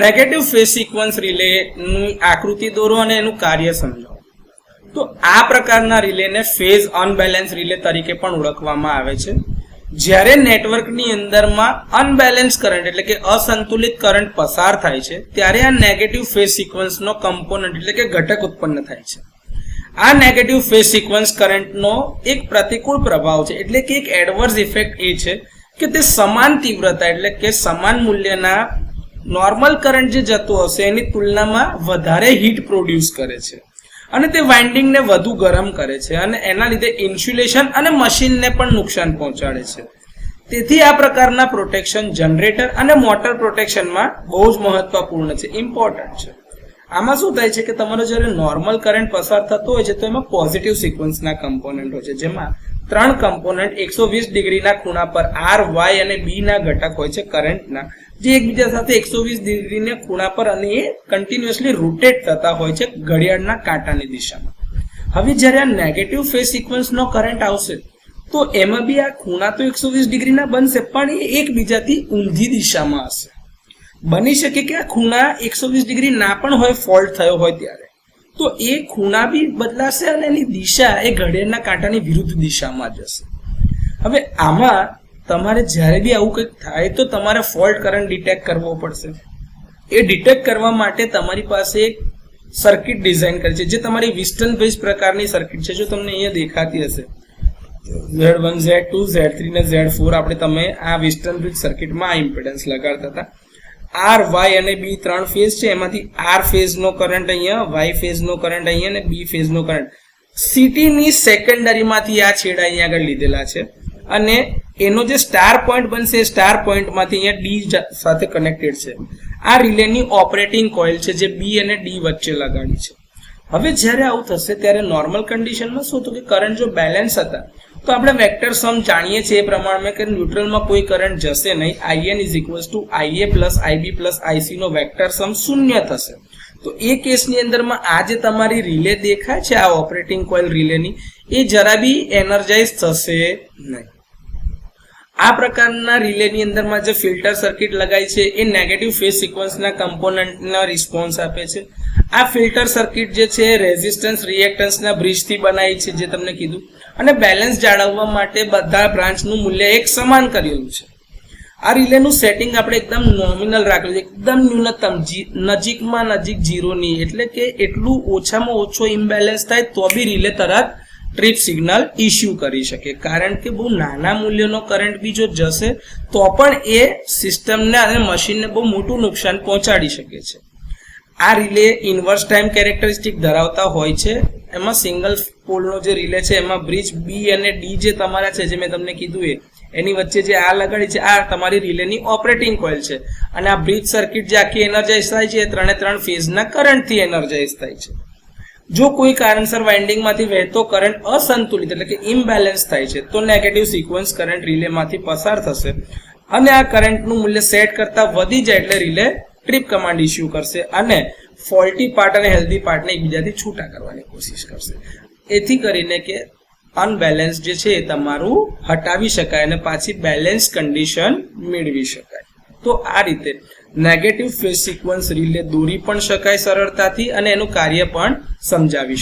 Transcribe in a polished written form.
Negative phase sequence રિલેની આકૃતિ દોરો અને એનું કાર્ય સમજાવો. તો આ પ્રકારના રિલેને ફેઝ અનબેલેન્સ રિલે તરીકે પણ ઓળખવામાં આવે છે. જ્યારે નેટવર્કની અંદરમાં અનબેલેન્સ કરંટ એટલે કે અસંતુલિત કરંટ પસાર થાય છે ત્યારે આ નેગેટિવ ફેઝ સિક્વન્સનો કમ્પોનન્ટ એટલે કે ઘટક ઉત્પન્ન થાય છે. આ નેગેટિવ ફેઝ સિક્વન્સ કરંટનો એક પ્રતિકૂળ પ્રભાવ છે એટલે કે એક એડવર્સ ઇફેક્ટ એ છે કે તે સમાન તીવ્રતા એટલે કે સમાન મૂલ્યના નોર્મલ કરંટ જે જતો હશે એની તુલનામાં વધારે હીટ પ્રોડ્યુસ કરે છે અને તે વાઇન્ડિંગને વધુ ગરમ કરે છે અને એના લીધે ઇન્સ્યુલેશન અને મશીનને પણ નુકસાન પહોંચાડે છે. તેથી આ પ્રકારના પ્રોટેક્શન જનરેટર અને મોટર પ્રોટેક્શનમાં બહુ જ મહત્વપૂર્ણ છે, ઇમ્પોર્ટન્ટ છે. આમાં શું થાય છે કે તમારો જ્યારે નોર્મલ કરંટ પસાર થતો હોય છે તો એમાં પોઝિટિવ સિક્વન્સના કમ્પોનન્ટ હોય છે, જેમાં 3 કમ્પોનન્ટ 120 ડિગ્રીના ખૂણા પર આર, વાય અને બી ના ઘટક હોય છે કરંટના, જે એકબીજા સાથે 120 ડિગ્રીના ખૂણા પર અને એ કન્ટિન્યુઅસલી રોટેટ થતા હોય છે ઘડિયાળના કાંટાની દિશામાં. હવે જ્યારે આ નેગેટિવ ફેઝ સિક્વન્સનો કરંટ આવશે તો એમાં બી આ ખૂણા તો 120 ડિગ્રીના બનશે પણ એ એકબીજાથી ઊંધી દિશામાં હશે. બની શકે કે આ ખૂણા 120 ડિગ્રી ના પણ હોય, ફોલ્ટ થયો હોય ત્યારે, તો એ ખૂણા બી બદલાશે અને એની દિશા એ ઘડિયાળના કાંટાની વિરુદ્ધ દિશામાં જશે. હવે આમાં તમારે જ્યારે બી આવું કંઈક થાય તો તમારે ફોલ્ટ કરંટ ડિટેક્ટ કરવો પડશે. એ ડિટેક્ટ કરવા માટે તમારી પાસે એક સર્કિટ ડિઝાઇન કરી છે જે તમારી વિસ્ટન બેઝ પ્રકારની સર્કિટ છે. જો તમને અહીંયા દેખાતી હશે Z1, Z2, Z3 ને Z4 આપણે તમે આ વિસ્ટન બ્રિજ સર્કિટમાં આ ઇમ્પિડન્સ લગાડતા હતા. આર, વાય અને બી 3 ફેઝ છે, એમાંથી આર ફેઝનો કરંટ અહીંયા, વાય ફેઝનો કરંટ અહીંયા અને બી ફેઝનો કરંટ સિટીની સેકન્ડરીમાંથી આ છેડા અહીંયા આગળ લીધેલા છે અને એનો જે સ્ટાર પોઈન્ટ બનશે એ સ્ટાર પોઈન્ટમાંથી અહીંયા ડી સાથે કનેક્ટેડ છે. આ રિલેની ઓપરેટિંગ કોઇલ છે જે બી અને ડી વચ્ચે લગાડી છે. હવે જ્યારે આવું થશે ત્યારે નોર્મલ કન્ડિશનમાં શું હતું કે કરંટ જો બેલેન્સ હતા તો આપણે વેક્ટર સમ જાણીએ છીએ એ પ્રમાણે કે ન્યુટ્રલમાં કોઈ કરંટ જશે નહીં. IN = IA plus IB plus IC નો વેક્ટર સમ 0 થશે. તો એ કેસની અંદરમાં આ જે તમારી રિલે દેખાય છે આ ઓપરેટિંગ કોઇલ રિલેની એ જરા બી એનર્જાઇઝ થશે નહીં. આ પ્રકારના રિલેની અંદરમાં જે ફિલ્ટર સર્કિટ લગાઈ છે એ નેગેટિવ ફેઝ સિક્વન્સના કમ્પોનન્ટના રિસ્પોન્સ આપે છે. આ ફિલ્ટર સર્કિટ જે છે રેઝિસ્ટન્સ રિએક્ટન્સના બ્રિજથી બનાવી છે જે તમને કીધું, અને બેલેન્સ જાળવવા માટે બધા બ્રાન્ચનું મૂલ્ય એક સમાન કરેલું છે. આ રિલેનું સેટિંગ આપણે એકદમ નોમિનલ રાખેલું છે, એકદમ ન્યૂનતમ, નજીકમાં નજીક 0 ની, એટલે કે એટલું ઓછામાં ઓછો ઇમ્બેલેન્સ થાય તો બી રિલે તરત ટ્રીપ સિગ્નલ ઇસ્યુ કરી શકે, કારણ કે બહુ નાના મૂલ્યનો કરંટ બી જો જશે તો પણ એ સિસ્ટમને અને મશીનને બહુ મોટું નુકસાન પહોંચાડી શકે છે. આ રિલે ઇન્વર્સ ટાઈમ કેરેક્ટરિસ્ટિક ધરાવતા હોય છે. એમાં સિંગલ પોલનો જે રિલે છે એમાં બ્રિજ બી અને ડી જે તમારા છે જે મેં તમને કીધું એની વચ્ચે જે આ લગાડી છે આ તમારી રિલેની ઓપરેટિંગ કોઇલ છે અને આ બ્રિજ સર્કિટ જે આખી એનર્જાઇઝ થાય છે એ 3 ફેઝના કરંટથી એનર્જાઇઝ થાય છે. જો કોઈ કારણસર વાઇન્ડિંગમાંથી વહેતો કરંટ અસંતુલિત એટલે કે ઇમ્બેલેન્સ થાય છે તો નેગેટિવ સિક્વન્સ કરંટ રિલેમાંથી પસાર થશે અને આ કરંટનું મૂલ્ય સેટ કરતા વધી જાય એટલે રિલે ટ્રીપ કમાન્ડ ઇસ્યુ કરશે અને ફોલ્ટી પાર્ટ અને હેલ્ધી પાર્ટને એકબીજાથી છૂટા કરવાની કોશિશ કરશે. એથી કરીને કે અનબેલેન્સ જે છે એ તમારું હટાવી શકાય અને પાછી બેલેન્સ કન્ડિશન મેળવી શકાય. તો આ રીતે નેગેટિવ ફેઝ સિક્વન્સ રિલે દોરી પણ શકાય સરળતાથી અને એનું કાર્ય પણ સમજાવી શકાય.